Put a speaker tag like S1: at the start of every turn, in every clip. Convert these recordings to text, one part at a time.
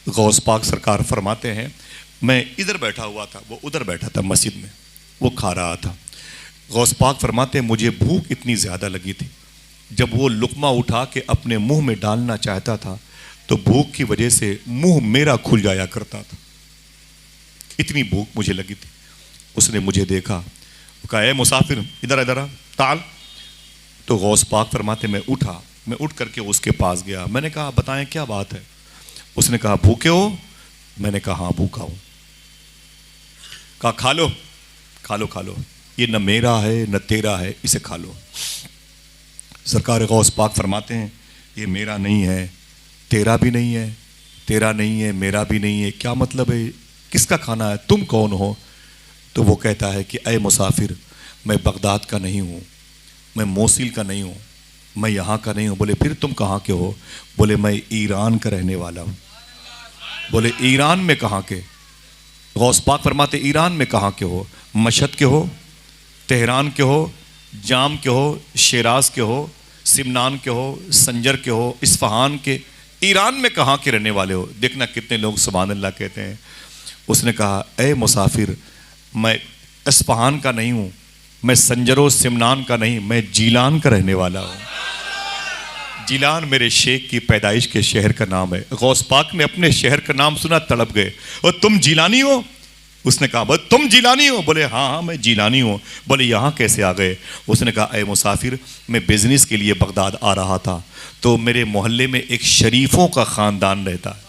S1: गौस पाक सरकार फरमाते हैं, मैं इधर बैठा हुआ था, वो उधर बैठा था मस्जिद में, वो खा रहा था। गौस पाक फरमाते हैं मुझे भूख इतनी ज़्यादा लगी थी, जब वो लुक़मा उठा के अपने मुंह में डालना चाहता था तो भूख की वजह से मुंह मेरा खुल जाया करता था, इतनी भूख मुझे लगी थी। उसने मुझे देखा, कहा ए मुसाफिर इधर इधर आ, ताल। तो गौस पाक फरमाते मैं उठा, मैं उठ करके उसके पास गया। मैंने कहा बताएं क्या बात है। उसने कहा भूखे हो? मैंने कहा हाँ भूखा हूं। कहा खा लो खा लो खा लो, ये न मेरा है न तेरा है, इसे खा लो। सरकार गौस पाक फरमाते हैं ये मेरा नहीं है, तेरा भी नहीं है, तेरा नहीं है, मेरा भी नहीं है। क्या मतलब है, किसका खाना है, तुम कौन हो? तो वो कहता है कि अय मुसाफिर, मैं बगदाद का नहीं हूँ, मैं मोसिल का नहीं हूँ, मैं यहाँ का नहीं हूँ। बोले फिर तुम कहाँ के हो? बोले मैं ईरान का रहने वाला हूँ। बोले ईरान में कहाँ के? गौस पाक फरमाते ईरान में कहाँ के हो? मशहद के हो, तेहरान के हो, जाम के हो, शिराज के हो, सिमनान के हो, संजर के हो, इस्फहान के, ईरान में कहाँ के रहने वाले हो? देखना कितने लोग सुभान अल्लाह कहते हैं। उसने कहा ए मुसाफिर, मैं इस्फहान का नहीं हूँ, मैं संजरो सिमनान का नहीं, मैं जीलान का रहने वाला हूँ। जीलान मेरे शेख की पैदाइश के शहर का नाम है। गौस पाक ने अपने शहर का नाम सुना, तड़प गए। और तुम जीलानी हो? उसने कहा बोले तुम जीलानी हो? बोले हाँ हाँ मैं जीलानी हूँ। बोले यहाँ कैसे आ गए? उसने कहा ए मुसाफिर, मैं बिजनेस के लिए बगदाद आ रहा था, तो मेरे मोहल्ले में एक शरीफों का ख़ानदान रहता है।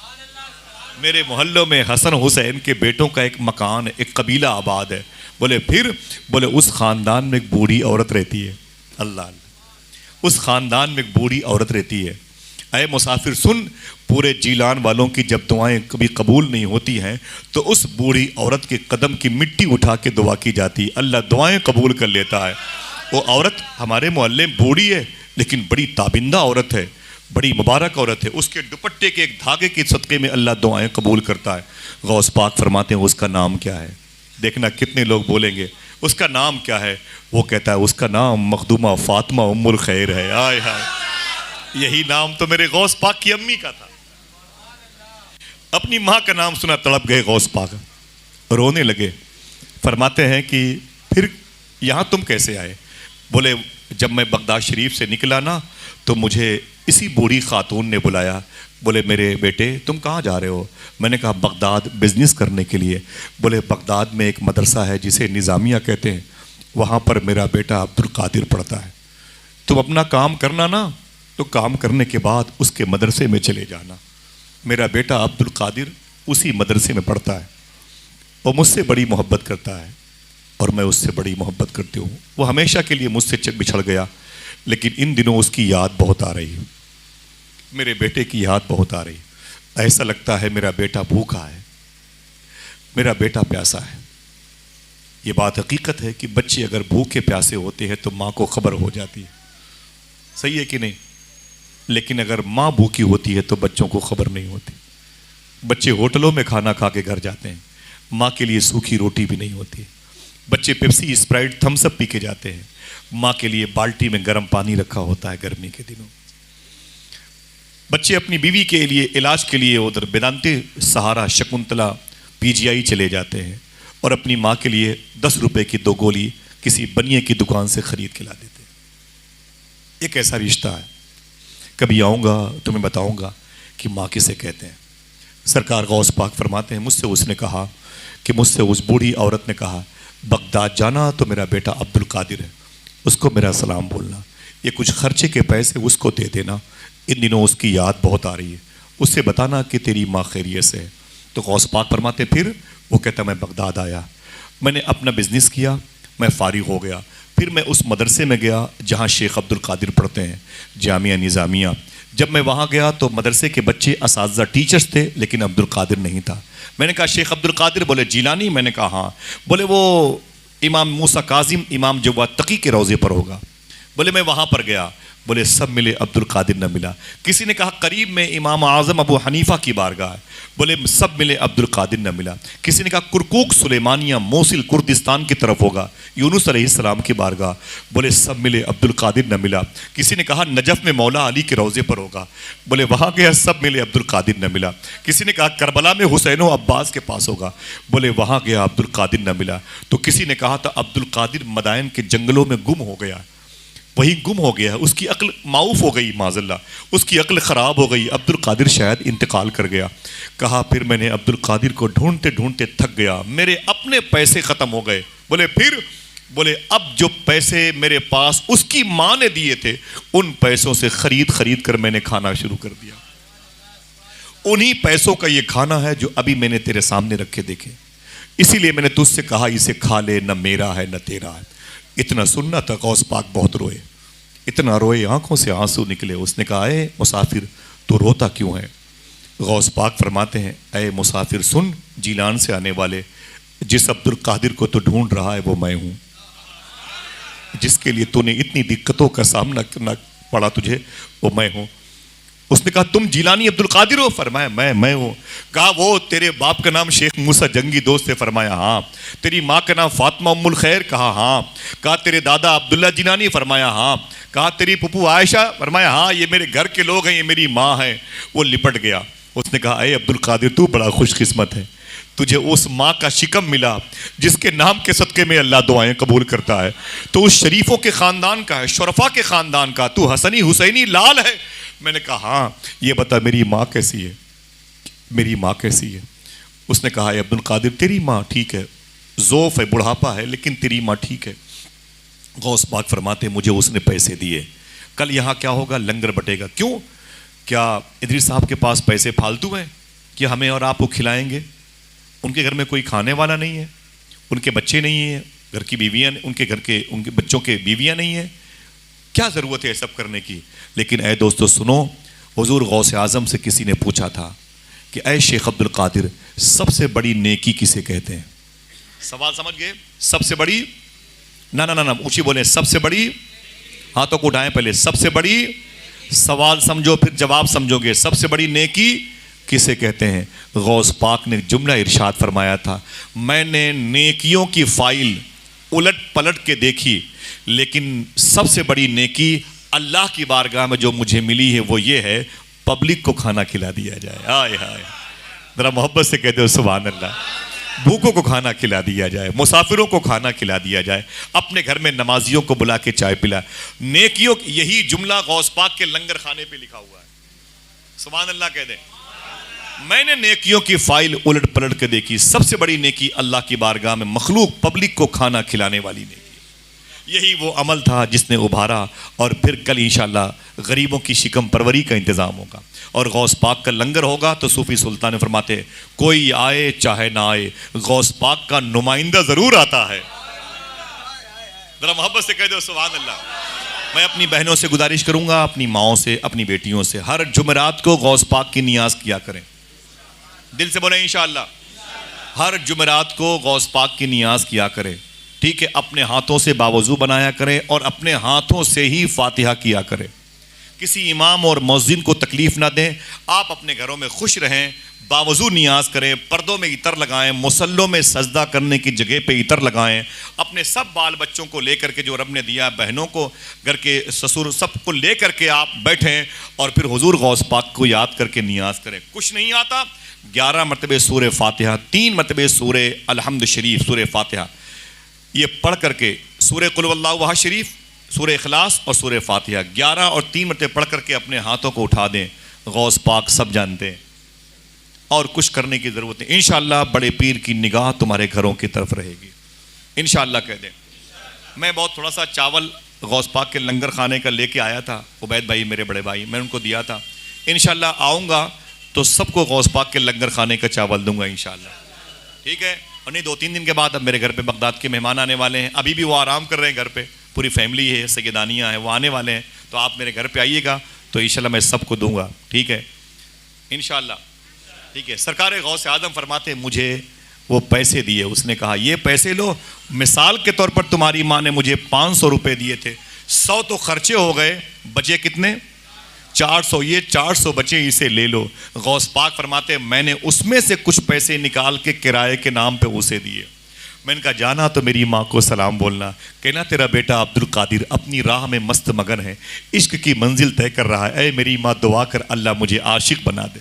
S1: मेरे मोहल्लों में हसन हुसैन के बेटों का एक मकान, एक कबीला आबाद है। बोले फिर? बोले उस ख़ानदान में एक बूढ़ी औरत रहती है। अल्लाह, उस ख़ानदान में एक बूढ़ी औरत रहती है। अय मुसाफिर सुन, पूरे जीलान वालों की जब दुआएं कभी कबूल नहीं होती हैं तो उस बूढ़ी औरत के कदम की मिट्टी उठा के दुआ की जाती, अल्लाह दुआएं कबूल कर लेता है। वो औरत हमारे मोहल्ले में बूढ़ी है लेकिन बड़ी ताबिंदा औरत है, बड़ी मुबारक औरत है। उसके दुपट्टे के एक धागे के सदक़े में अल्लाह दुआएं कबूल करता है। गौस पाक फरमाते हैं उसका नाम क्या है? देखना कितने लोग बोलेंगे उसका नाम क्या है? वो कहता है उसका नाम मखदूमा फातिमा उम्मुल खैर है। आय हाय, यही नाम तो मेरे गौस पाक की अम्मी का था। अपनी माँ का नाम सुना तड़प गए गौस पाक, रोने लगे। फरमाते हैं कि फिर यहाँ तुम कैसे आए? बोले जब मैं बगदाद शरीफ से निकला ना तो मुझे इसी बूढ़ी खातून ने बुलाया। बोले मेरे बेटे तुम कहाँ जा रहे हो? मैंने कहा बगदाद बिजनेस करने के लिए। बोले बगदाद में एक मदरसा है जिसे निज़ामिया कहते हैं, वहाँ पर मेरा बेटा अब्दुल कादिर पढ़ता है। तुम अपना काम करना ना, तो काम करने के बाद उसके मदरसे में चले जाना। मेरा बेटा अब्दुल कादिर उसी मदरसे में पढ़ता है, वो मुझसे बड़ी मोहब्बत करता है और मैं उससे बड़ी मोहब्बत करती हूँ। वो हमेशा के लिए मुझसे बिछड़ गया, लेकिन इन दिनों उसकी याद बहुत आ रही है, मेरे बेटे की याद बहुत आ रही है। ऐसा लगता है मेरा बेटा भूखा है, मेरा बेटा प्यासा है। ये बात हकीकत है कि बच्चे अगर भूखे प्यासे होते हैं तो माँ को खबर हो जाती है, सही है कि नहीं? लेकिन अगर माँ भूखी होती है तो बच्चों को खबर नहीं होती। बच्चे होटलों में खाना खा के घर जाते हैं, माँ के लिए सूखी रोटी भी नहीं होती। बच्चे पेप्सी स्प्राइट थम्स अप पी के जाते हैं, माँ के लिए बाल्टी में गर्म पानी रखा होता है गर्मी के दिनों। बच्चे अपनी बीवी के लिए इलाज के लिए उधर वेदांती सहारा शकुंतला पीजीआई चले जाते हैं और अपनी माँ के लिए 10 रुपए की 2 गोली किसी बनिए की दुकान से खरीद के ला देते हैं। एक ऐसा रिश्ता है। कभी आऊँगा तो मैं बताऊँगा कि माँ किसे कहते हैं। सरकार गौस पाक फरमाते हैं मुझसे उसने कहा कि मुझसे उस बूढ़ी औरत ने कहा बगदाद जाना तो मेरा बेटा अब्दुल कादिर है, उसको मेरा सलाम बोलना, ये कुछ खर्चे के पैसे उसको दे देना, इन दिनों उसकी याद बहुत आ रही है, उससे बताना कि तेरी माँ खैरियत से है। तो गौस पाक फरमाते फिर? वो कहता मैं बगदाद आया, मैंने अपना बिजनेस किया, मैं फारिग हो गया, फिर मैं उस मदरसे में गया जहाँ शेख अब्दुल कादिर पढ़ते हैं, जामिया निज़ामिया। जब मैं वहाँ गया तो मदरसे के बच्चे असातिज़ा टीचर्स थे लेकिन अब्दुल कादिर नहीं था। मैंने कहा शेख अब्दुल कादिर? बोले जीलानी। मैंने कहा हाँ। बोले वो इमाम मूसा काजिम, इमाम जवाद तकी के रोज़े पर होगा। बोले मैं वहाँ पर गया, बोले सब मिले, अब्दुल कादिर न मिला। किसी ने कहा करीब में इमाम आज़म अबू हनीफा की बारगाह है, बोले सब मिले, अब्दुल कादिर न मिला। किसी ने कहा कुरकुक सुलेमानिया मोसिल कुर्दिस्तान की तरफ होगा, यूनुस अलैहिस्सलाम की बारगाह, बोले सब मिले, अब्दुल कादिर न मिला। किसी ने कहा नजफ में मौला अली के रोज़े पर होगा, बोले वहाँ गया, सब मिले, अब्दुल कादिर न मिला। किसी ने कहा करबला में हुसैन अब्बास के पास होगा, बोले वहाँ गया, अब्दुल कादिर न मिला। तो किसी ने कहा था अब्दुल कादिर मदायन के जंगलों में गुम हो गया, वही गुम हो गया है, उसकी अक्ल माऊफ हो गई, माज़ल्ला उसकी अक्ल ख़राब हो गई, अब्दुल कादिर शायद इंतकाल कर गया। कहा फिर मैंने अब्दुल कादिर को ढूंढते ढूंढते थक गया, मेरे अपने पैसे ख़त्म हो गए। बोले फिर, बोले अब जो पैसे मेरे पास उसकी माँ ने दिए थे, उन पैसों से खरीद खरीद कर मैंने खाना शुरू कर दिया। उन्हीं पैसों का ये खाना है जो अभी मैंने तेरे सामने रखे देखे, इसीलिए मैंने तुझसे कहा इसे खा ले, न मेरा है न तेरा है। इतना सुनना था, गौस पाक बहुत रोए, इतना रोए, आंखों से आंसू निकले। उसने कहा ए मुसाफिर तू रोता क्यों है? गौस पाक फरमाते हैं ए मुसाफिर सुन, जीलान से आने वाले, जिस अब्दुल कादिर को तू ढूंढ रहा है वो मैं हूं, जिसके लिए तूने इतनी दिक्कतों का सामना करना पड़ा तुझे, वो मैं हूं। उसने कहा तुम जिलानी अब्दुल कादिर हो? फरमाया मैं हूँ। कहा वो तेरे बाप का नाम शेख मूसा जंगी दोस्त है? फरमाया हाँ। तेरी माँ का नाम फातिमा उम्मुल खैर? कहा हाँ। कहा तेरे दादा अब्दुल्ला जिलानी? फरमाया हाँ। कहा तेरी पुप्पू आयशा? फरमाया हाँ। ये मेरे घर के लोग हैं, ये मेरी माँ है। वो लिपट गया। उसने कहा अरे अब्दुल कादिर तू बड़ा खुशकिस्मत है, तुझे उस माँ का शिकम मिला जिसके नाम के सदक़े में अल्लाह दुआएं कबूल करता है। तो उस शरीफों के ख़ानदान का है, शुरफा के ख़ानदान का, तू हसनी हुसैनी लाल है। मैंने कहा हाँ। ये बता मेरी माँ कैसी है? मेरी माँ कैसी है? उसने कहा अब्दुल कादिर तेरी माँ ठीक है, ज़ोफ़ है, बुढ़ापा है, लेकिन तेरी माँ ठीक है। गौस पाक फरमाते मुझे उसने पैसे दिए, कल यहाँ क्या होगा, लंगर बटेगा। क्यों? क्या इदरीस साहब के पास पैसे फालतू हैं कि हमें और आपको खिलाएंगे? उनके घर में कोई खाने वाला नहीं है, उनके बच्चे नहीं हैं, घर की बीवियाँ, उनके बच्चों के बीवियाँ नहीं हैं, क्या ज़रूरत है सब करने की? लेकिन ऐ दोस्तों सुनो, हुजूर गौसे आज़म से किसी ने पूछा था कि ऐ शेख अब्दुल कादिर सबसे बड़ी नेकी किसे कहते हैं? सवाल समझ गए? सबसे बड़ी ना ऊँची बोले, सबसे बड़ी, हाथों को उठाएं पहले, सबसे बड़ी, सवाल समझो फिर जवाब समझोगे। सबसे बड़ी नेकी किसे कहते हैं? गौस पाक ने जुमला इरशाद फरमाया था, मैंने नेकियों की फाइल उलट पलट के देखी, लेकिन सबसे बड़ी नेकी अल्लाह की बारगाह में जो मुझे मिली है वो ये है, पब्लिक को खाना खिला दिया जाए। हाय हाय, जरा मोहब्बत से कहते हो सुभान अल्लाह। भूखों को खाना खिला दिया जाए, मुसाफिरों को खाना खिला दिया जाए, अपने घर में नमाजियों को बुला के चाय पिला। नेकियों, यही जुमला गौस पाक के लंगर खाने पे लिखा हुआ है। सुभान अल्लाह कह दें। मैंने नेकियों की फाइल उलट पलट के देखी, सबसे बड़ी नेकी अल्लाह की बारगाह में मखलूक पब्लिक को खाना खिलाने वाली नेकी, यही वो अमल था जिसने उभारा। और फिर कल इंशाअल्लाह गरीबों की शिकम परवरी का इंतज़ाम होगा और गौस पाक का लंगर होगा। तो सूफी सुल्तान फरमाते कोई आए चाहे ना आए, गौस पाक का नुमाइंदा ज़रूर आता है। ज़रा मोहब्बत से कह दो सुभान अल्लाह। मैं अपनी बहनों से गुजारिश करूँगा, अपनी माओं से, अपनी बेटियों से, हर जुमेरात को गौस पाक की नियाज किया करें। दिल से बोले इंशाअल्लाह। हर जुमेरात को गौस पाक की नियाज किया करें, ठीक है? अपने हाथों से बावजू बनाया करें और अपने हाथों से ही फातिहा किया करें। किसी इमाम और मौज़िन को तकलीफ़ ना दें। आप अपने घरों में खुश रहें, बावजू नियाज करें, पर्दों में इतर लगाएं, मुसल्लों में सजदा करने की जगह पे इतर लगाएं। अपने सब बाल बच्चों को लेकर के जो रब ने दिया, बहनों को, घर के ससुर, सबको लेकर के आप बैठें और फिर हुजूर गौस पाक को याद करके नियाज करें। कुछ नहीं आता, 11 मरतबे सूरह फातिहा, 3 मरतबे सूरह अलहम्द शरीफ, सूरह फातिहा ये पढ़ करके, सूरह कुल वल्लाहु अहद शरीफ, सूरह इखलास और सूरह फातिहा 11 और 3 मरतबे पढ़ करके अपने हाथों को उठा दें। गौस पाक सब जानते हैं और कुछ करने की ज़रूरत नहीं। इंशाअल्लाह बड़े पीर की निगाह तुम्हारे घरों की तरफ रहेगी, इंशाअल्लाह कह दें। मैं बहुत थोड़ा सा चावल गौस पाक के लंगर खाने का लेके आया था, उबैद भाई मेरे बड़े भाई, मैं उनको दिया था। इंशाअल्लाह आऊँगा तो सबको गौस पाक के लंगर खाने का चावल दूंगा इंशाअल्लाह, ठीक है? और नहीं, 2-3 दिन के बाद अब मेरे घर पे बगदाद के मेहमान आने वाले हैं। अभी भी वो आराम कर रहे हैं घर पे, पूरी फैमिली है, सैयदानियाँ हैं, वो आने वाले हैं। तो आप मेरे घर पे आइएगा तो इंशाल्लाह मैं सबको दूंगा, ठीक है? इंशाल्लाह, ठीक है? सरकार गौस आज़म फरमाते मुझे वो पैसे दिए, उसने कहा ये पैसे लो, मिसाल के तौर पर तुम्हारी माँ ने मुझे 500 रुपये दिए थे, 100 तो खर्चे हो गए, बचे कितने? 400। ये 400 बचे, इसे ले लो। गौस पाक फरमाते हैं मैंने उसमें से कुछ पैसे निकाल के किराए के नाम पे उसे दिए। मैंने कहा जाना तो मेरी माँ को सलाम बोलना, कहना तेरा बेटा अब्दुल कादिर अपनी राह में मस्त मगन है, इश्क की मंजिल तय कर रहा है। ऐ मेरी माँ दुआ कर अल्लाह मुझे आशिक बना दे।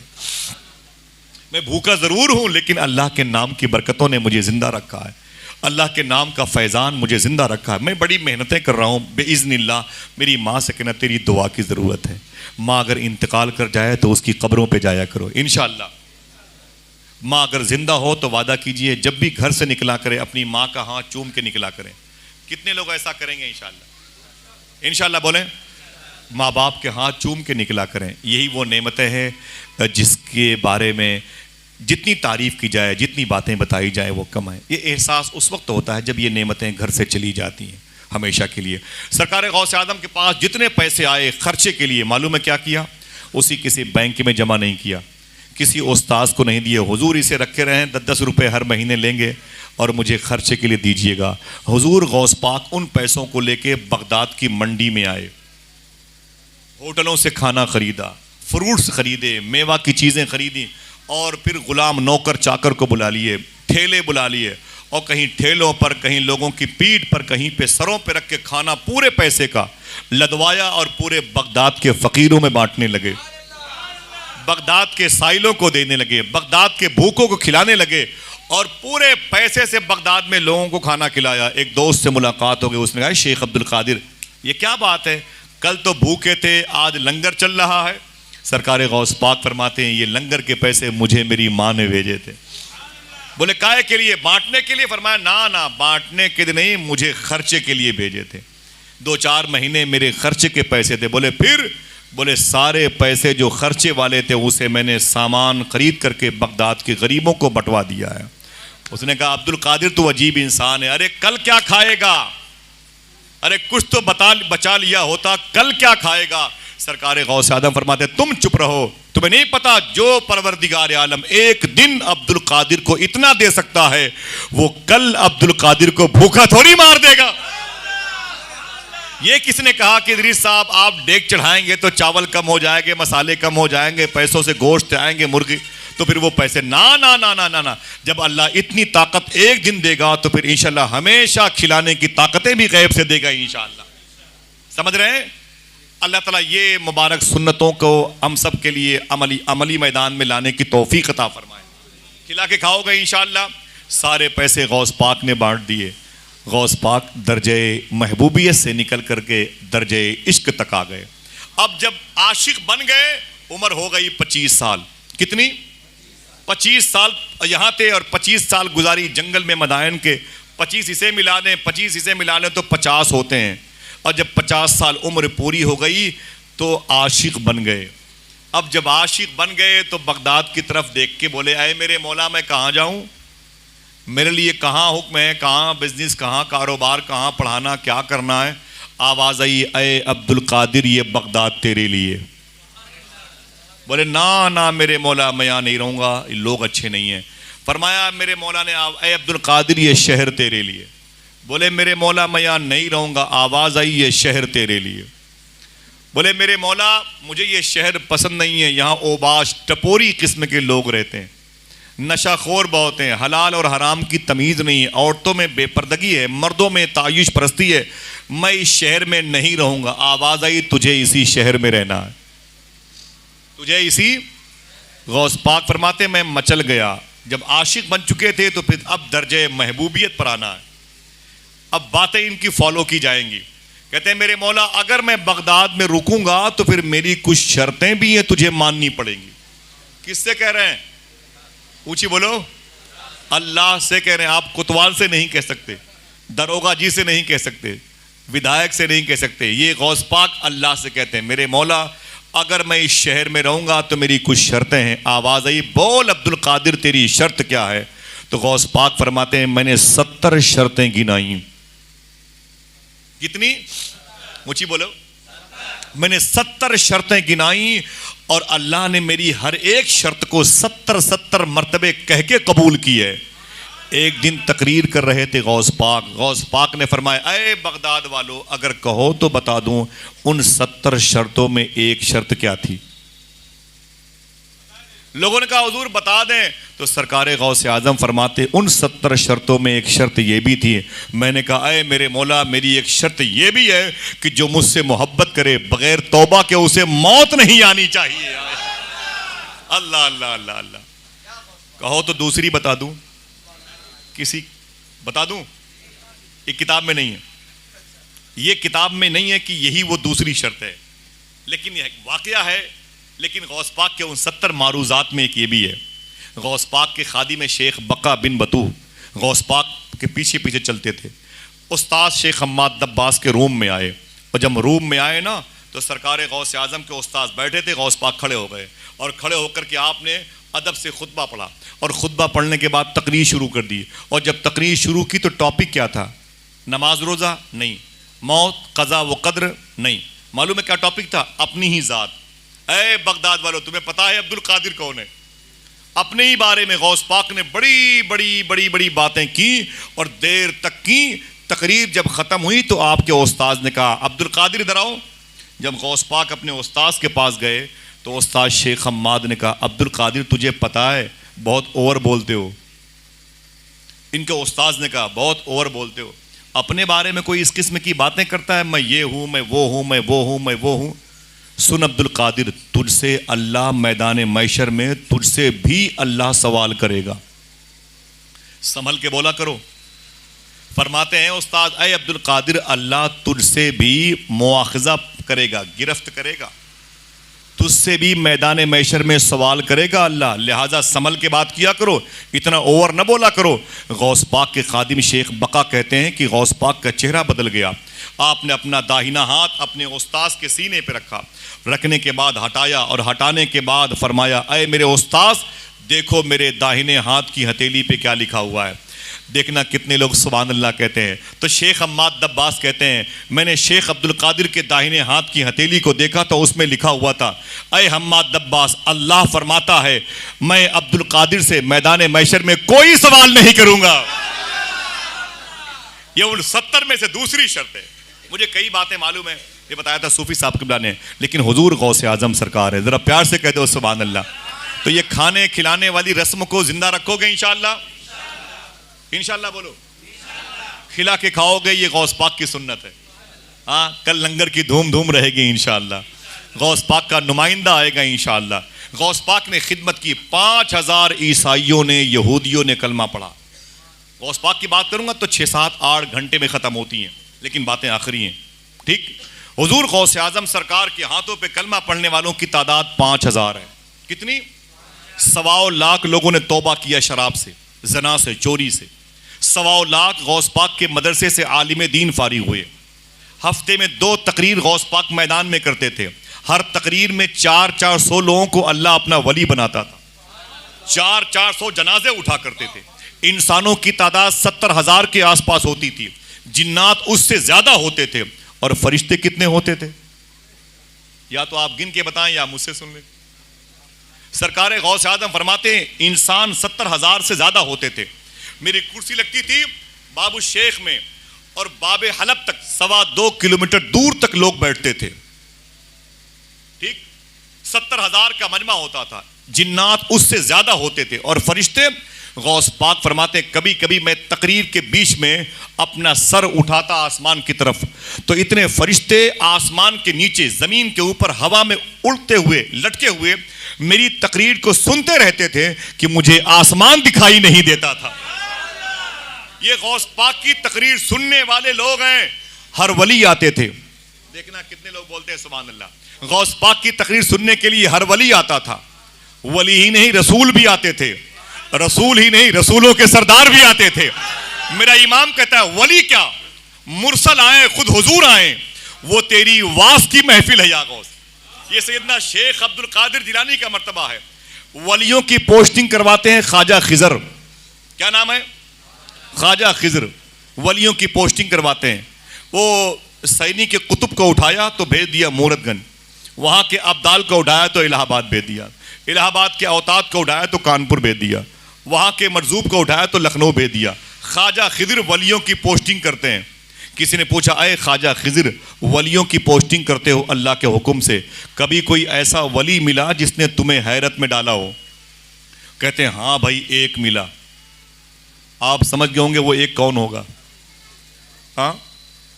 S1: मैं भूखा ज़रूर हूँ लेकिन अल्लाह के नाम की बरकतों ने मुझे ज़िंदा रखा है, अल्लाह के नाम का फैज़ान मुझे ज़िंदा रखा है। मैं बड़ी मेहनतें कर रहा हूँ बेइज़्निल्लाह। मेरी माँ से कहना तेरी दुआ की ज़रूरत है। माँ अगर इंतकाल कर जाए तो उसकी कब्रों पे जाया करो इंशाअल्लाह। माँ अगर जिंदा हो तो वादा कीजिए जब भी घर से निकला करें अपनी माँ का हाथ चूम के निकला करें। कितने लोग ऐसा करेंगे इंशाअल्लाह? इंशाअल्लाह बोलें। माँ बाप के हाथ चूम के निकला करें। यही वो नेमतें हैं जिसके बारे में जितनी तारीफ़ की जाए, जितनी बातें बताई जाए वो कम है। ये एहसास उस वक्त होता है जब ये नेमतें घर से चली जाती हैं हमेशा के लिए। सरकार गौस आदम के पास जितने पैसे आए खर्चे के लिए, मालूम है क्या किया? उसी किसी बैंक में जमा नहीं किया, किसी उस्ताद को नहीं दिए। हुजूर इसे रखे रहें, 10-10 रुपये हर महीने लेंगे और मुझे खर्चे के लिए दीजिएगा। हुजूर गौस पाक उन पैसों को लेके बगदाद की मंडी में आए, होटलों से खाना खरीदा, फ्रूट्स खरीदे, मेवा की चीज़ें खरीदी और फिर गुलाम नौकर चाकर को बुला लिए, ठेले बुला लिए और कहीं ठेलों पर, कहीं लोगों की पीठ पर, कहीं पे सरों पे रख के खाना पूरे पैसे का लदवाया और पूरे बगदाद के फ़कीरों में बांटने लगे, बगदाद के साइलों को देने लगे, बगदाद के भूखों को खिलाने लगे और पूरे पैसे से बगदाद में लोगों को खाना खिलाया। एक दोस्त से मुलाकात हो गई, उसने कहा शेख अब्दुल कादिर ये क्या बात है, कल तो भूखे थे आज लंगर चल रहा है। सरकार गौस पाक फरमाते हैं ये लंगर के पैसे मुझे मेरी माँ ने भेजे थे। बोले काहे के लिए? बांटने के लिए। फरमाया ना ना, बांटने के लिए नहीं, मुझे खर्चे के लिए भेजे थे। 2-4 महीने मेरे खर्चे के पैसे थे। बोले फिर? बोले सारे पैसे जो खर्चे वाले थे उसे मैंने सामान खरीद करके बगदाद के गरीबों को बंटवा दिया है। उसने कहा अब्दुल कादिर तू अजीब इंसान है, अरे कल क्या खाएगा? अरे कुछ तो बचा लिया होता, कल क्या खाएगा? सरकार गौस आदम फरमाते तुम चुप रहो, तुम्हें नहीं पता जो परवरदिगार आलम एक दिन अब्दुल कादिर को इतना दे सकता है वो कल अब्दुल कादिर को भूखा थोड़ी मार देगा। ये किसने कहा कि इदरीस साहब आप डेग चढ़ाएंगे तो चावल कम हो जाएंगे, मसाले कम हो जाएंगे, पैसों से गोश्त आएंगे, मुर्गी, तो फिर वो पैसे ना ना ना ना ना ना। जब अल्लाह इतनी ताकत एक दिन देगा तो फिर इंशाल्लाह हमेशा खिलाने की ताकतें भी गैब से देगा इंशाल्लाह। समझ रहे हैं? अल्लाह ताला ये मुबारक सुन्नतों को हम सब के लिए अमली मैदान में लाने की तौफीक अता फरमाए। खिला के खाओगे इंशाल्लाह। सारे पैसे गौस पाक ने बांट दिए। गौस पाक दर्जे महबूबियत से निकल करके दर्जे इश्क तक आ गए। अब जब आशिक बन गए उम्र हो गई 25 साल। कितनी? 25 साल यहाँ थे और 25 साल गुजारी जंगल में मदायन के। 25 इसे मिला दें, 25 इसे मिला लें तो 50 होते हैं। और जब 50 साल उम्र पूरी हो गई तो आशिक बन गए। अब जब आशिक बन गए तो बगदाद की तरफ देख के बोले ऐ मेरे मौला मैं कहाँ जाऊँ, मेरे लिए कहाँ हुक्म है, कहाँ बिजनेस, कहाँ कारोबार, कहाँ पढ़ाना, क्या करना है? आवाज़ आई ऐ अब्दुल कादिर ये बगदाद तेरे लिए। बोले ना ना मेरे मौला मैं यहाँ नहीं रहूँगा, लोग अच्छे नहीं हैं। फरमाया मेरे मौला ने ऐ अब्दुल कादिर ये शहर तेरे लिए। बोले मेरे मौला मैं यहाँ नहीं रहूँगा। आवाज़ आई ये शहर तेरे लिए। बोले मेरे मौला मुझे ये शहर पसंद नहीं है, यहाँ ओबाश टपोरी किस्म के लोग रहते हैं, नशाखोर बहुत हैं, हलाल और हराम की तमीज़ नहीं है, औरतों में बेपर्दगी है, मर्दों में तायुश परस्ती है, मैं इस शहर में नहीं रहूँगा। आवाज़ आई तुझे इसी शहर में रहना है, तुझे इसी। गौस पाक फरमाते मैं मचल गया। जब आशिक बन चुके थे तो फिर अब दर्जे महबूबियत पर आना है। अब बातें इनकी फॉलो की जाएंगी। कहते हैं मेरे मौला अगर मैं बगदाद में रुकूंगा तो फिर मेरी कुछ शर्तें भी हैं तुझे माननी पड़ेंगी। किससे कह रहे हैं? ऊंची बोलो। अल्लाह से कह रहे हैं। आप कोतवाल से नहीं कह सकते, दरोगा जी से नहीं कह सकते, विधायक से नहीं कह सकते। ये गौस पाक अल्लाह से कहते हैं मेरे मौला अगर मैं इस शहर में रहूंगा तो मेरी कुछ शर्तें हैं। आवाज़ आई बोल अब्दुल कादिर तेरी शर्त क्या है? तो गौस पाक फरमाते हैं मैंने 70 शर्तें गिनाई। कितनी? ऊंची बोलो। मैंने 70 शर्तें गिनाई और अल्लाह ने मेरी हर एक शर्त को 70 मर्तबे कह के कबूल की है। एक दिन तकरीर कर रहे थे गौस पाक ने फरमाया, अरे बगदाद वालों, अगर कहो तो बता दूं उन 70 शर्तों में एक शर्त क्या थी। लोगों ने कहा हुजूर बता दें। तो सरकार गौसे आजम फरमाते, उन 70 शर्तों में एक शर्त यह भी थी। मैंने कहा, अरे मेरे मौला, मेरी एक शर्त यह भी है कि जो मुझसे मोहब्बत करे बगैर तौबा के उसे मौत नहीं आनी चाहिए। अल्लाह अल्लाह अल्लाह अल्लाह। कहो तो दूसरी बता दूं, किसी बता दूं, ये किताब में नहीं है, ये किताब में नहीं है कि यही वो दूसरी शर्त है, लेकिन यह वाकया है। लेकिन गौस पाक के उन 70 मारूजात में एक ये भी है। गौस पाक के खादिम शेख बका बिन बतू गौस पाक के पीछे पीछे चलते थे। उस्ताद शेख हम्माद दब्बास के रूम में आए, और जब रूम में आए ना तो सरकार गौस आजम के उस्ताद बैठे थे, गौस पाक खड़े हो गए और खड़े होकर के आपने अदब से खुतबा पढ़ा, और खुतबा पढ़ने के बाद तकरीर शुरू कर दी। और जब तकरीर शुरू की तो टॉपिक क्या था? नमाज रोज़ा नहीं, मौत क़ज़ा व क़द्र नहीं, मालूम है क्या टॉपिक था? अपनी ही ज़ात। ऐ बगदाद वालों, तुम्हें पता है अब्दुल कादिर कौन है? अपने ही बारे में गौस पाक ने बड़ी बड़ी बड़ी बड़ी बातें की और देर तक की। तकरीर जब ख़त्म हुई तो आपके उस्ताद ने कहा, अब्दुल कादिर इधर आओ। जब गौस पाक अपने उस्ताद के पास गए तो उस्ताद शेख हम्माद ने कहा, अब्दुल कादिर तुझे पता है बहुत ओवर बोलते हो। इनके उस्ताद ने कहा, बहुत ओवर बोलते हो, अपने बारे में कोई इस किस्म की बातें करता है, मैं ये हूँ, मैं वो हूँ, मैं वो हूँ, मैं वो हूँ। सुन अब्दुल कादिर, तुझसे अल्लाह मैदान मैशर में तुझसे भी अल्लाह सवाल करेगा, संभल के बोला करो। फरमाते हैं उस्ताद, ऐ अब्दुल कादिर, अल्लाह तुझसे भी मुआखज़ा करेगा, गिरफ्त करेगा, तुझसे भी मैदान मैशर में सवाल करेगा अल्लाह, लिहाजा संभल के बात किया करो, इतना ओवर न बोला करो। गौस पाक के खादिम शेख बका कहते हैं कि गौस पाक का चेहरा बदल गया। आपने अपना दाहिना हाथ अपने उस्ताद के सीने पे रखा, रखने के बाद हटाया, और हटाने के बाद फरमाया, अय मेरे उस्ताद, देखो मेरे दाहिने हाथ की हथेली पे क्या लिखा हुआ है। देखना कितने लोग सुभान अल्लाह कहते हैं। तो शेख हम्माद दब्बास कहते हैं, मैंने शेख अब्दुल कादिर के दाहिने हाथ की हथेली को देखा तो उसमें लिखा हुआ था, अय हम्माद दब्बास, अल्लाह फरमाता है मैं अब्दुल कादिर से मैदान मैशर में कोई सवाल नहीं करूंगा। ये उन 70 में से दूसरी शर्त है। मुझे कई बातें मालूम है, ये बताया था सूफी साहब किबला ने, लेकिन हुजूर गौसे आजम सरकार है, जरा प्यार से कहते हो सुभान अल्लाह। तो ये खाने खिलाने वाली रस्म को जिंदा रखोगे इंशाअल्लाह? इंशाअल्लाह बोलो, खिला के खाओगे, ये गौस पाक की सुन्नत है। हाँ, कल लंगर की धूम धूम रहेगी इंशाअल्लाह, गौस पाक का नुमाइंदा आएगा इंशाअल्लाह। गौस पाक ने खिदमत की, 5000 ईसाइयों ने, यहूदियों ने कलमा पढ़ा। गौस पाक की बात करूंगा तो 6, 7, 8 घंटे में खत्म होती हैं, लेकिन बातें आखिरी हैं। ठीक, हुजूर गौसे आजम सरकार के हाथों पे कलमा पढ़ने वालों की तादाद 5000 है। कितनी? 1.25 लाख लोगों ने तौबा किया शराब से, जना से, चोरी से। 1.25 लाख गौस पाक के मदरसे से आलिम दीन फारिग हुए। हफ्ते में 2 तकरीर गौस पाक मैदान में करते थे। हर तकरीर में 400 लोगों को अल्लाह अपना वली बनाता था। 400 जनाजे उठा करते थे। इंसानों की तादाद 70,000 के आसपास होती थी, जिन्नात उससे ज्यादा होते थे। और फरिश्ते कितने होते थे? या तो आप गिन के बताएं या मुझसे सुन लें। सरकार गौस आजम फरमाते हैं, इंसान 70,000 से ज्यादा होते थे। मेरी कुर्सी लगती थी बाबू शेख में, और बाबे हलब तक 2.25 किलोमीटर दूर तक लोग बैठते थे। ठीक, 70,000 का मजमा होता था, जिन्नात उससे ज्यादा होते थे। और फरिश्ते, गौस पाक फरमाते, कभी कभी मैं तकरीर के बीच में अपना सर उठाता आसमान की तरफ, तो इतने फरिश्ते आसमान के नीचे, जमीन के ऊपर, हवा में उड़ते हुए, लटके हुए मेरी तकरीर को सुनते रहते थे कि मुझे आसमान दिखाई नहीं देता था। ये गौस पाक की तकरीर सुनने वाले लोग हैं। हर वली आते थे। देखना कितने लोग बोलते हैं सुभान अल्लाह। गौस पाक की तकरीर सुनने के लिए हर वली आता था। वली ही नहीं, रसूल भी आते थे। रसूल ही नहीं, रसूलों के सरदार भी आते थे। मेरा इमाम कहता है, वली क्या, मुरसल आए, खुद हुजूर आए, वो तेरी वास की महफिल है या गौस। ये सैयदना शेख अब्दुल कादिर जिलानी का मर्तबा है। वलियों की पोस्टिंग करवाते हैं ख्वाजा खिजर। क्या नाम है? ख्वाजा खिजर। वलियों की पोस्टिंग करवाते हैं। वो सैनी के कुतुब को उठाया तो भेज दिया मूरतगंज, वहां के अब्दाल को उठाया तो इलाहाबाद भेज दिया, इलाहाबाद के औताद को उठाया तो कानपुर भेज दिया, वहां के मरजूब को उठाया तो लखनऊ भेज दिया। ख्वाजा खिदिर वलियों की पोस्टिंग करते हैं। किसी ने पूछा, अरे ख्वाजा खिदिर वलियों की पोस्टिंग करते हो अल्लाह के हुक्म से, कभी कोई ऐसा वली मिला जिसने तुम्हें हैरत में डाला हो? कहते हैं हाँ भाई एक मिला। आप समझ गए होंगे वो एक कौन होगा? हाँ,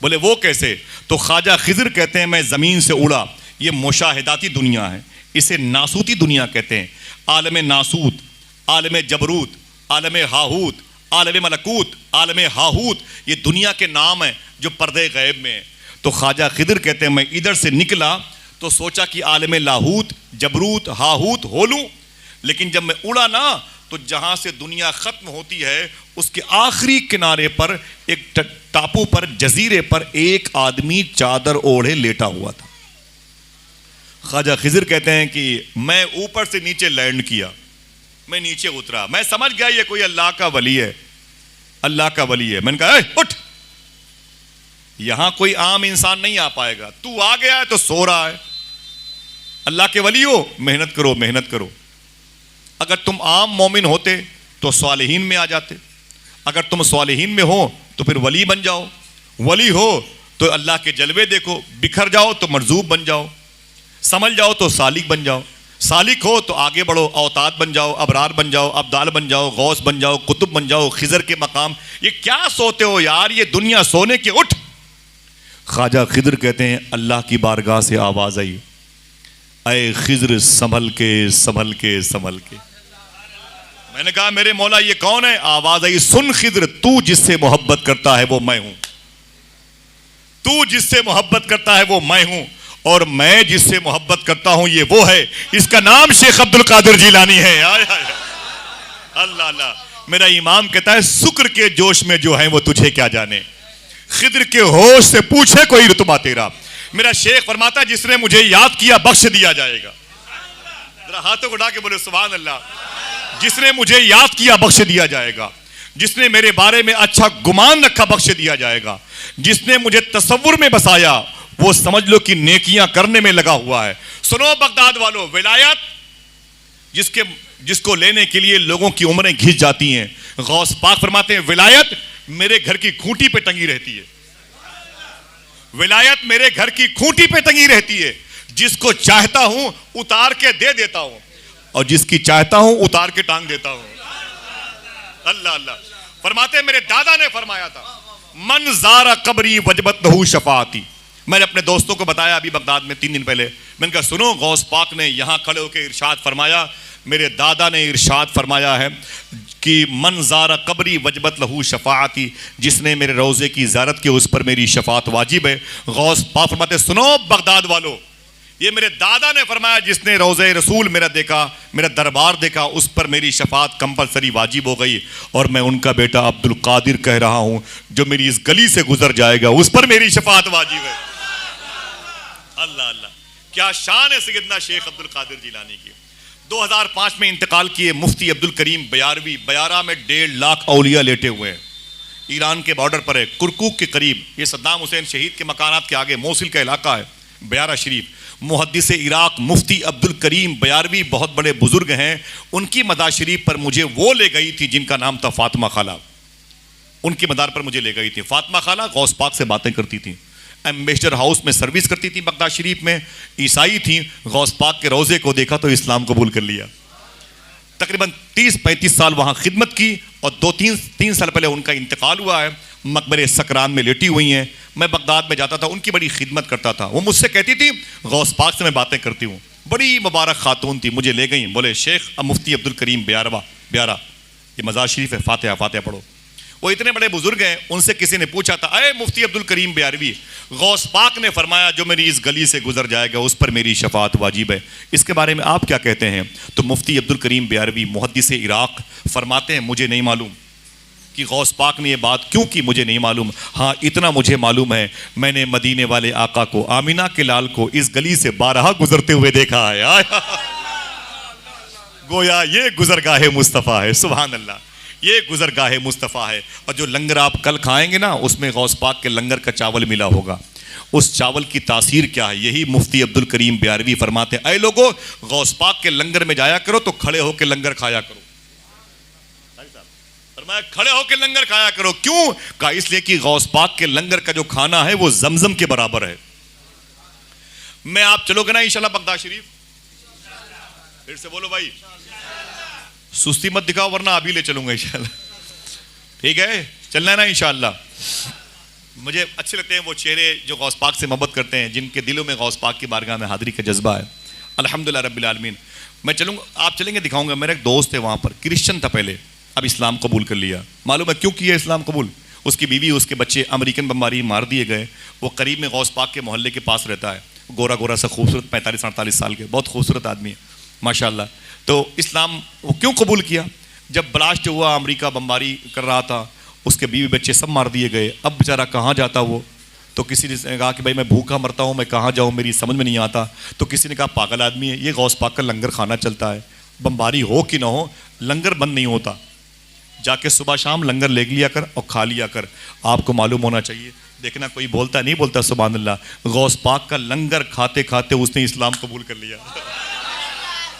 S1: बोले वो कैसे? तो ख्वाजा खिदिर कहते हैं मैं ज़मीन से उड़ा। ये मुशाहिदाती दुनिया है, इसे नासूती दुनिया कहते हैं। आलम नासूत, आलम जबरूत, आलम हाहूत, आलम मलकूत, आलम हाहूत, ये दुनिया के नाम हैं जो पर्दे गैब में है। तो ख्वाजा खिदिर कहते हैं मैं इधर से निकला तो सोचा कि आलम लाहूत, जबरूत, हाहूत हो लूँ, लेकिन जब मैं उड़ा ना तो जहाँ से दुनिया ख़त्म होती है उसके आखिरी किनारे पर एक टापू पर, जजीरे पर एक आदमी चादर ओढ़े लेटा हुआ था। ख्वाजा खिदिर कहते हैं कि मैं ऊपर से नीचे लैंड किया, मैं नीचे उतरा, मैं समझ गया ये कोई अल्लाह का वली है, अल्लाह का वली है। मैंने कहा उठ, यहां कोई आम इंसान नहीं आ पाएगा, तू आ गया है तो सो रहा है, अल्लाह के वली हो, मेहनत करो मेहनत करो। अगर तुम आम मोमिन होते तो स्वालिहीन में आ जाते, अगर तुम स्वालिहीन में हो तो फिर वली बन जाओ, वली हो तो अल्लाह के जलवे देखो, बिखर जाओ तो मरजूब बन जाओ, समझ जाओ तो सालिक बन जाओ, सालिक हो तो आगे बढ़ो, औताद बन जाओ, अबरार बन जाओ, अब्दाल बन जाओ, गौस बन जाओ, कुतुब बन जाओ, खिजर के मकाम। ये क्या सोते हो यार, ये दुनिया सोने की, उठ। ख्वाजा खिदिर कहते हैं अल्लाह की बारगाह से आवाज आई, अय खिजर संभल के संभल के संभल के। मैंने कहा मेरे मौला ये कौन है? आवाज आई, सुन खिजर, तू जिससे मोहब्बत करता है वो मैं हूं, तू जिससे मोहब्बत करता है वो मैं हूं, और मैं जिससे मोहब्बत करता हूं ये वो है, इसका नाम शेख अब्दुल कादिर जिलानी है। अल्लाह अल्लाह। मेरा इमाम कहता है शुक्र के जोश में जो है वो तुझे क्या जाने, खिदर के होश से पूछे कोई रुतबा तेरा। मेरा शेख फरमाता है जिसने मुझे याद किया बख्श दिया जाएगा। जरा हाथों को उठा के बोले सुभान अल्लाह। जिसने मुझे याद किया बख्श दिया जाएगा, जिसने मेरे बारे में अच्छा गुमान रखा बख्श दिया जाएगा, जिसने मुझे तसव्वुर में बसाया वो समझ लो कि नेकियां करने में लगा हुआ है। सुनो बगदाद वालों, विलायत जिसको लेने के लिए लोगों की उम्रें घिस जाती हैं, गौस पाक फरमाते हैं विलायत मेरे घर की खूंटी पे टंगी रहती है, विलायत मेरे घर की खूंटी पे टंगी रहती है। जिसको चाहता हूं उतार के दे देता हूं, और जिसकी चाहता हूं उतार के टांग देता हूं। अल्लाह अल्लाह। फरमाते मेरे दादा ने फरमाया था, मन ज़ारा कब्री वजबत लहू शफाअती। मैंने अपने दोस्तों को बताया अभी बगदाद में 3 दिन पहले, मैंने कहा सुनो गौस पाक ने यहां खड़े होकर इरशाद फरमाया, मेरे दादा ने इरशाद फरमाया है कि मन ज़ारा कब्री वजबत लहू शफाअती, जिसने मेरे रोज़े की ज़ियारत की उस पर मेरी शफाअत वाजिब है। गौस पाक फरमाते सुनो बगदाद वालों, ये मेरे दादा ने फरमाया जिसने रोज़े रसूल मेरा देखा, मेरा दरबार देखा, उस पर मेरी शफाअत कंपलसरी वाजिब हो गई, और मैं उनका बेटा अब्दुल कादिर कह रहा हूं जो मेरी इस गली से गुजर जाएगा उस पर मेरी शफाअत वाजिब है। अल्लाह अल्लाह, क्या शान है सैयदना शेख अब्दुल कादिर जिलानी की। 2005 में इंतकाल किए मुफ्ती अब्दुल करीम बयारवी। बयारा में 1.5 लाख औलिया लेटे हुए हैं, ईरान के बॉर्डर पर है, कुरकुक के करीब। ये सद्दाम हुसैन शहीद के मकानात के आगे मोसिल का इलाका है बयारा शरीफ। मुहद्दिस इराक मुफ्ती अब्दुल करीम बयारवी बहुत बड़े बुजुर्ग हैं, उनकी मज़ार शरीफ पर मुझे वो ले गई थी जिनका नाम था फातिमा खाला। उनकी मज़ार पर मुझे ले गई थी। फातिमा खाला गौस पाक से बातें करती थी, एम्बेसडर हाउस में सर्विस करती थी बगदाद शरीफ में, ईसाई थी। गौस पाक के रोज़े को देखा तो इस्लाम कबूल कर लिया। तकरीबन 30-35 साल वहाँ खिदमत की, और 2-3 साल पहले उनका इंतकाल हुआ है, मकबरे सकरान में लेटी हुई हैं। मैं बगदाद में जाता था, उनकी बड़ी खिदमत करता था। वो मुझसे कहती थी गौस पाक से मैं बातें करती हूँ, बड़ी मुबारक खातून थी। मुझे ले गई, बोले शेख मुफ्ती अब्दुल करीम ब्यारा, ये मज़ार शरीफ है, फातिहा फातिहा पढ़ो। वो इतने बड़े बुजुर्ग हैं, उनसे किसी ने पूछा था अरे मुफ्ती अब्दुल करीम बयारवी, गौस पाक ने फरमाया जो मेरी इस गली से गुजर जाएगा उस पर मेरी शफाअत वाजिब है, इसके बारे में आप क्या कहते हैं? तो मुफ्ती अब्दुल करीम बयारवी मुहद्दिस इराक फरमाते हैं मुझे नहीं मालूम कि गौस पाक ने ये बात क्यों की, मुझे नहीं मालूम। हाँ इतना मुझे मालूम है, मैंने मदीने वाले आका को, आमिना के लाल को इस गली से 12 गुजरते हुए देखा है। गोया ये गुजरगाहे मुस्तफ़ा है। सुभान अल्लाह, ये गुजरगाहे मुस्तफ़ा है। और जो लंगर आप कल खाएंगे ना, उसमें गौस पाक के लंगर का चावल मिला होगा। उस चावल की तासीर क्या है, यही मुफ्ती अब्दुल करीम बयारवी फरमाते हैं, ऐ लोगो गौस पाक के लंगर में जाया करो तो खड़े होकर लंगर खाया करो। फरमाया खड़े होकर लंगर खाया करो। क्यों? कहा इसलिए कि गौस पाक के लंगर का जो खाना है वो जमजम के बराबर है। मैं आप चलोगे ना इंशाल्लाह बगदाद शरीफ? फिर से बोलो भाई, सुस्ती मत दिखाओ वरना अभी ले चलूंगा इंशाल्लाह। ठीक है, चलना है ना इंशाल्लाह। मुझे अच्छे लगते हैं वो चेहरे जो गौस पाक से मोहब्बत करते हैं, जिनके दिलों में गौस पाक की बारगाह में हाजिरी का जज्बा है। अल्हम्दुलिल्लाह रब्बिल आलमीन। मैं चलूंगा, आप चलेंगे, दिखाऊंगा। मेरा एक दोस्त है वहां पर, क्रिश्चियन था पहले, अब इस्लाम कबूल कर लिया। मालूम है क्यों किया इस्लाम कबूल? उसकी बीवी उसके बच्चे अमेरिकन बमबारी मार दिए गए। वो करीब में गौस पाक के मोहल्ले के पास रहता है, गोरा गोरा सा खूबसूरत, 45-48 साल के, बहुत खूबसूरत आदमी है माशाल्लाह। तो इस्लाम वो क्यों कबूल किया? जब ब्लास्ट हुआ, अमेरिका बमबारी कर रहा था, उसके बीवी बच्चे सब मार दिए गए। अब बेचारा कहाँ जाता वो? तो किसी ने कहा कि भाई मैं भूखा मरता हूँ, मैं कहाँ जाऊँ, मेरी समझ में नहीं आता। तो किसी ने कहा पागल आदमी है, ये गौस पाक का लंगर खाना चलता है, बमबारी हो कि ना हो लंगर बंद नहीं होता, जाके सुबह शाम लंगर ले लिया कर और खा लिया कर। आपको मालूम होना चाहिए, देखना कोई बोलता नहीं बोलता, सुभान अल्लाह, गौस पाक का लंगर खाते खाते उसने इस्लाम कबूल कर लिया।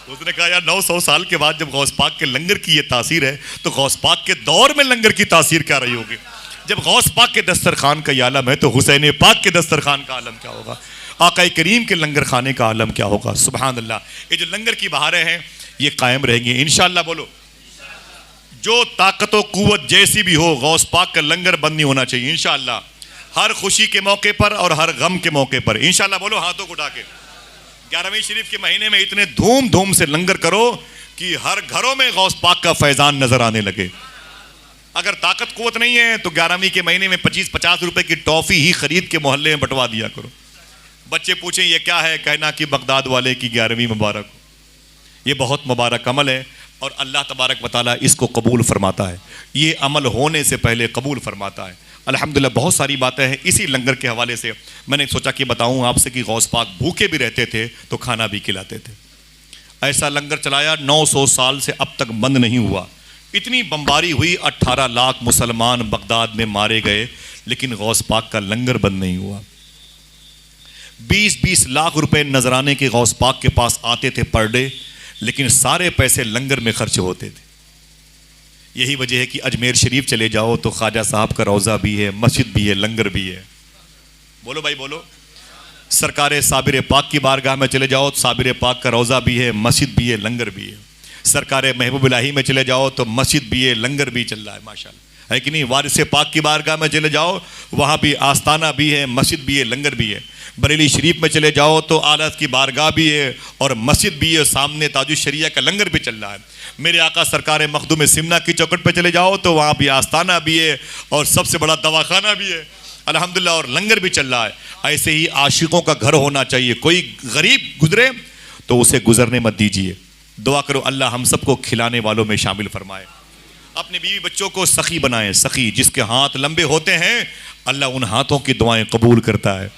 S1: उसने कहा यार 900 साल के बाद जब गौस पाक के लंगर की ये तासीर है, तो गौस पाक के दौर में लंगर की तासीर क्या रही होगी? जब गौस पाक के दस्तरखान का ये आलम है, तो हुसैन पाक के दस्तरखान का आलम क्या होगा? आका करीम के लंगर खाने का आलम क्या होगा? सुभान अल्लाह। ये जो लंगर की बहारें हैं ये कायम रहेंगी इंशाअल्लाह। बोलो, जो ताकत व कुव्वत जैसी भी हो, गौस पाक का लंगर बंद नहीं होना चाहिए इंशाअल्लाह। हर खुशी के मौके पर और हर गम के मौके पर इंशाअल्लाह। बोलो हाथों को उठा के। 11वीं शरीफ के महीने में इतने धूम धूम से लंगर करो कि हर घरों में गौस पाक का फैजान नजर आने लगे। अगर ताकत कुव्वत नहीं है तो 11वीं के महीने में 25-50 रुपए की टॉफी ही खरीद के मोहल्ले में बंटवा दिया करो। बच्चे पूछें ये क्या है, कहना कि बगदाद वाले की 11वीं मुबारक हो। ये बहुत मुबारक अमल है और अल्लाह तबारक व तआला इसको कबूल फरमाता है। ये अमल होने से पहले कबूल फरमाता है। अल्हम्दुलिल्लाह बहुत सारी बातें हैं इसी लंगर के हवाले से। मैंने सोचा कि बताऊं आपसे कि गौस पाक भूखे भी रहते थे तो खाना भी खिलाते थे। ऐसा लंगर चलाया 900 साल से अब तक बंद नहीं हुआ। इतनी बमबारी हुई, 18 लाख मुसलमान बगदाद में मारे गए, लेकिन गौस पाक का लंगर बंद नहीं हुआ। 20-20 लाख रुपए नजराने के गौस पाक के पास आते थे पर डे, लेकिन सारे पैसे लंगर में खर्च होते थे। यही वजह है कि अजमेर शरीफ चले जाओ तो ख्वाजा साहब का रोज़ा भी है, मस्जिद भी है, लंगर भी है। बोलो भाई बोलो। सरकार साबिर पाक की बारगाह में चले जाओ तो साबिर पाक का रोज़ा भी है, मस्जिद भी है, लंगर भी है। सरकार महबूब इलाही में चले जाओ तो मस्जिद भी है, लंगर भी चल रहा है माशाल्लाह, है कि नहीं? वारिस पाक की बारगाह में चले जाओ, वहाँ भी आस्ताना भी है, मस्जिद भी है, लंगर भी है। बरेली शरीफ में चले जाओ तो आलत की बारगाह भी है और मस्जिद भी है, सामने ताजुश शरिया का लंगर भी चल रहा है। मेरे आका सरकार मखदूम सिमना की चौखट पे चले जाओ तो वहाँ भी आस्ताना भी है और सबसे बड़ा दवाखाना भी है अल्हम्दुलिल्लाह, और लंगर भी चल रहा है। ऐसे ही आशिकों का घर होना चाहिए। कोई गरीब गुजरे तो उसे गुजरने मत दीजिए। दुआ करो अल्लाह हम सबको खिलाने वालों में शामिल फरमाए। अपने बीवी बच्चों को सखी बनाए। सखी जिसके हाथ लंबे होते हैं, अल्लाह उन हाथों की दुआएं कबूल करता है।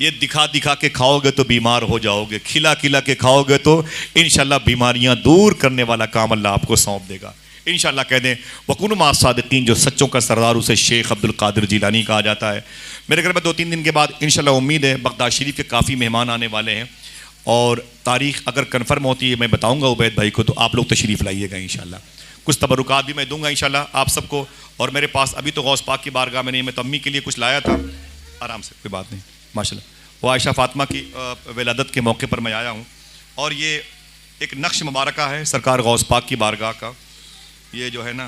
S1: ये दिखा दिखा के खाओगे तो बीमार हो जाओगे, खिला खिला के खाओगे तो इंशाल्लाह बीमारियां दूर करने वाला काम अल्लाह आपको सौंप देगा इंशाल्लाह। कह दें वकुन मा सादिकीन, जो सच्चों का सरदार उसे शेख अब्दुल कादिर जिलानी कहा जाता है। मेरे घर में 2-3 दिन के बाद इंशाल्लाह उम्मीद है बगदाद शरीफ के काफ़ी मेहमान आने वाले हैं और तारीख़ अगर कन्फर्म होती है मैं बताऊँगा उबैद भाई को, तो आप लोग तशरीफ़ लाइएगा इंशाल्लाह। कुछ तबरुकात भी मैं दूंगा इंशाल्लाह आप सबको। और मेरे पास अभी तो गौस पाक की बारगाह में नहीं, मैं तो अम्मी के लिए कुछ लाया था, आराम से कोई बात नहीं माशाल्लाह। वो आयशा फातिमा की विलादत के मौके पर मैं आया हूँ और ये एक नक्श मुबारका है सरकार गौस पाक की बारगाह का। ये जो है ना